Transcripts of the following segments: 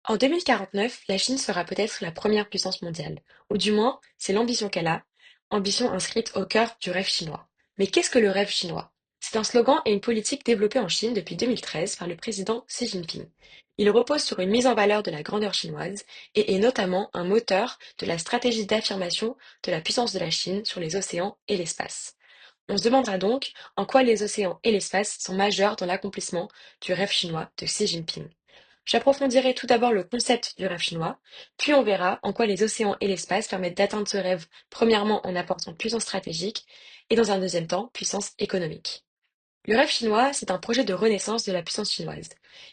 En 2049, la Chine sera peut-être la première puissance mondiale, ou du moins, c'est l'ambition qu'elle a, ambition inscrite au cœur du rêve chinois. Mais qu'est-ce que le rêve chinois? C'est un slogan et une politique développée en Chine depuis 2013 par le président Xi Jinping. Il repose sur une mise en valeur de la grandeur chinoise et est notamment un moteur de la stratégie d'affirmation de la puissance de la Chine sur les océans et l'espace. On se demandera donc en quoi les océans et l'espace sont majeurs dans l'accomplissement du rêve chinois de Xi Jinping. J'approfondirai tout d'abord le concept du rêve chinois, puis on verra en quoi les océans et l'espace permettent d'atteindre ce rêve, premièrement en apportant puissance stratégique et dans un deuxième temps puissance économique. Le rêve chinois, c'est un projet de renaissance de la puissance chinoise.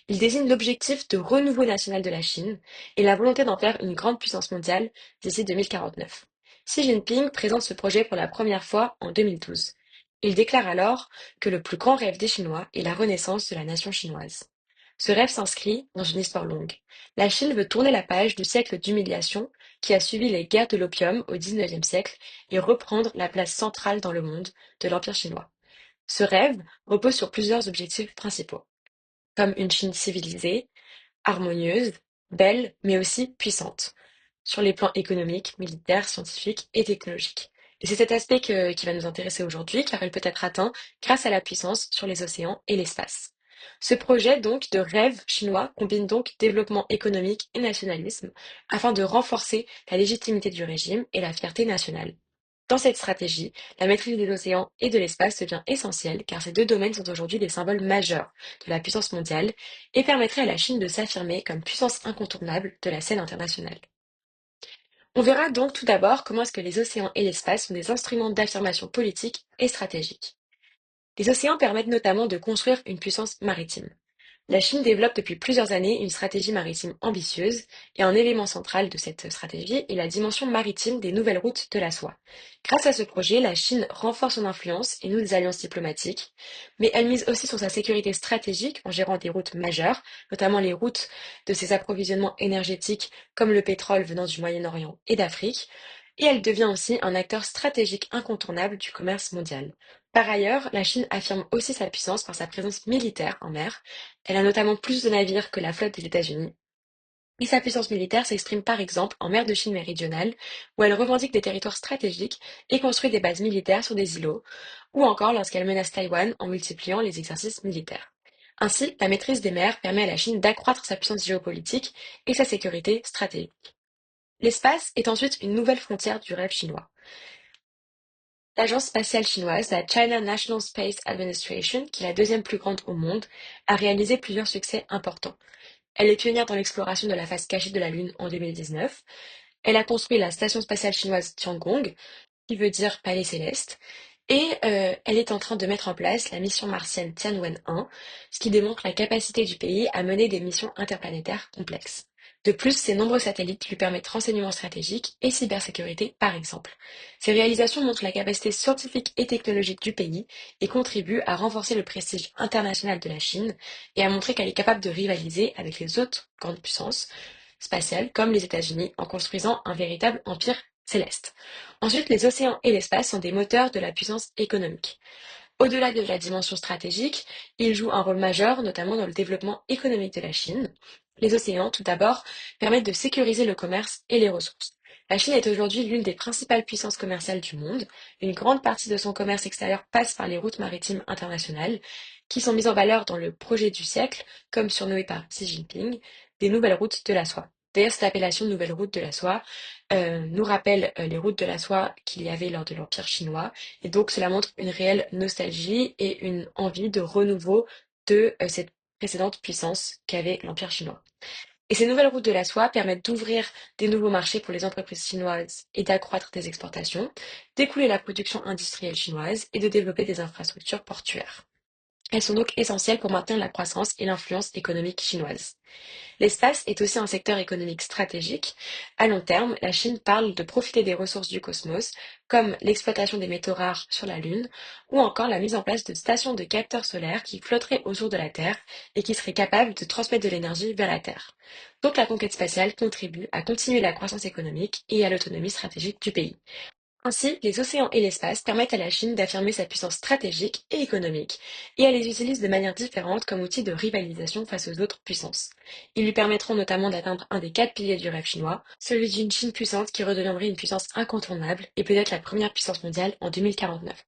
Il désigne l'objectif de renouveau national de la Chine et la volonté d'en faire une grande puissance mondiale d'ici 2049. Xi Jinping présente ce projet pour la première fois en 2012. Il déclare alors que le plus grand rêve des Chinois est la renaissance de la nation chinoise. Ce rêve s'inscrit dans une histoire longue. La Chine veut tourner la page du siècle d'humiliation qui a suivi les guerres de l'opium au XIXe siècle et reprendre la place centrale dans le monde de l'Empire chinois. Ce rêve repose sur plusieurs objectifs principaux, comme une Chine civilisée, harmonieuse, belle, mais aussi puissante, sur les plans économiques, militaires, scientifiques et technologiques. Et c'est cet aspect qui va nous intéresser aujourd'hui, car il peut être atteint grâce à la puissance sur les océans et l'espace. Ce projet donc de rêve chinois combine donc développement économique et nationalisme afin de renforcer la légitimité du régime et la fierté nationale. Dans cette stratégie, la maîtrise des océans et de l'espace devient essentielle car ces deux domaines sont aujourd'hui des symboles majeurs de la puissance mondiale et permettraient à la Chine de s'affirmer comme puissance incontournable de la scène internationale. On verra donc tout d'abord comment est-ce que les océans et l'espace sont des instruments d'affirmation politique et stratégique. Les océans permettent notamment de construire une puissance maritime. La Chine développe depuis plusieurs années une stratégie maritime ambitieuse et un élément central de cette stratégie est la dimension maritime des nouvelles routes de la soie. Grâce à ce projet, la Chine renforce son influence et noue des alliances diplomatiques, mais elle mise aussi sur sa sécurité stratégique en gérant des routes majeures, notamment les routes de ses approvisionnements énergétiques comme le pétrole venant du Moyen-Orient et d'Afrique, et elle devient aussi un acteur stratégique incontournable du commerce mondial. Par ailleurs, la Chine affirme aussi sa puissance par sa présence militaire en mer. Elle a notamment plus de navires que la flotte des États-Unis. Et sa puissance militaire s'exprime par exemple en mer de Chine méridionale, où elle revendique des territoires stratégiques et construit des bases militaires sur des îlots, ou encore lorsqu'elle menace Taïwan en multipliant les exercices militaires. Ainsi, la maîtrise des mers permet à la Chine d'accroître sa puissance géopolitique et sa sécurité stratégique. L'espace est ensuite une nouvelle frontière du rêve chinois. L'agence spatiale chinoise, la China National Space Administration, qui est la deuxième plus grande au monde, a réalisé plusieurs succès importants. Elle est pionnière dans l'exploration de la face cachée de la Lune en 2019. Elle a construit la station spatiale chinoise Tiangong, qui veut dire palais céleste. Et elle est en train de mettre en place la mission martienne Tianwen-1, ce qui démontre la capacité du pays à mener des missions interplanétaires complexes. De plus, ses nombreux satellites lui permettent renseignements stratégiques et cybersécurité, par exemple. Ces réalisations montrent la capacité scientifique et technologique du pays et contribuent à renforcer le prestige international de la Chine et à montrer qu'elle est capable de rivaliser avec les autres grandes puissances spatiales comme les États-Unis en construisant un véritable empire céleste. Ensuite, les océans et l'espace sont des moteurs de la puissance économique. Au-delà de la dimension stratégique, ils jouent un rôle majeur, notamment dans le développement économique de la Chine. Les océans, tout d'abord, permettent de sécuriser le commerce et les ressources. La Chine est aujourd'hui l'une des principales puissances commerciales du monde. Une grande partie de son commerce extérieur passe par les routes maritimes internationales, qui sont mises en valeur dans le projet du siècle, comme surnommé par Xi Jinping, des nouvelles routes de la soie. D'ailleurs, cette appellation nouvelle route de la soie nous rappelle les routes de la soie qu'il y avait lors de l'Empire chinois et donc cela montre une réelle nostalgie et une envie de renouveau de cette précédente puissance qu'avait l'Empire chinois. Et ces nouvelles routes de la soie permettent d'ouvrir des nouveaux marchés pour les entreprises chinoises et d'accroître des exportations, d'écouler la production industrielle chinoise et de développer des infrastructures portuaires. Elles sont donc essentielles pour maintenir la croissance et l'influence économique chinoise. L'espace est aussi un secteur économique stratégique. À long terme, la Chine parle de profiter des ressources du cosmos, comme l'exploitation des métaux rares sur la Lune, ou encore la mise en place de stations de capteurs solaires qui flotteraient autour de la Terre et qui seraient capables de transmettre de l'énergie vers la Terre. Donc la conquête spatiale contribue à continuer la croissance économique et à l'autonomie stratégique du pays. Ainsi, les océans et l'espace permettent à la Chine d'affirmer sa puissance stratégique et économique, et elle les utilise de manière différente comme outil de rivalisation face aux autres puissances. Ils lui permettront notamment d'atteindre un des quatre piliers du rêve chinois, celui d'une Chine puissante qui redeviendrait une puissance incontournable et peut-être la première puissance mondiale en 2049.